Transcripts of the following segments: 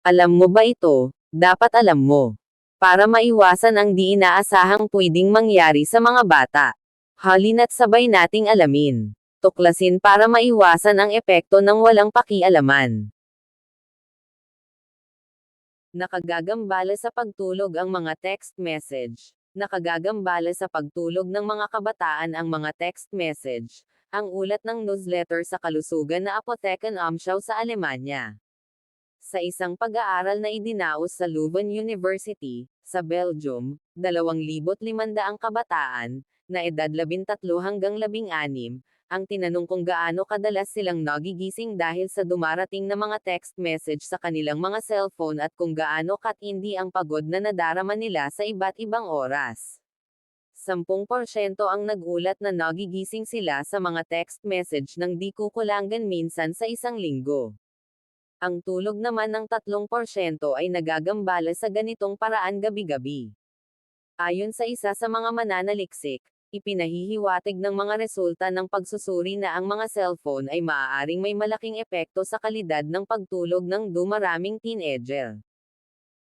Alam mo ba ito? Dapat alam mo. Para maiwasan ang di inaasahang pwedeng mangyari sa mga bata. Halina't sabay nating alamin. Tuklasin para maiwasan ang epekto ng walang pakialaman. Nakagagambala sa pagtulog ang mga text message. Nakagagambala sa pagtulog ng mga kabataan ang mga text message. Ang ulat ng newsletter sa kalusugan na Apothekenumschau sa Alemanya. Sa isang pag-aaral na idinaos sa Leuven University, sa Belgium, 2,500 kabataan, na edad 13 hanggang 16, ang tinanong kung gaano kadalas silang nagigising dahil sa dumarating na mga text message sa kanilang mga cellphone at kung gaano katindi ang pagod na nadarama nila sa iba't ibang oras. 10% ang nagulat na nagigising sila sa mga text message ng di kukulangan minsan sa isang linggo. Ang tulog naman ng 3% ay nagagambala sa ganitong paraan gabi-gabi. Ayon sa isa sa mga mananaliksik, ipinahihiwatig ng mga resulta ng pagsusuri na ang mga cellphone ay maaaring may malaking epekto sa kalidad ng pagtulog ng dumaraming teenager.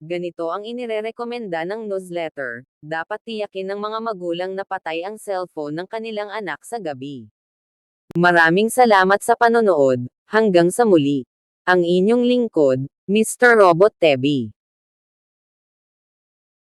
Ganito ang inirerekomenda ng newsletter, dapat tiyakin ng mga magulang na patay ang cellphone ng kanilang anak sa gabi. Maraming salamat sa panonood, hanggang sa muli. Ang inyong lingkod, Mr. Robot Tebi.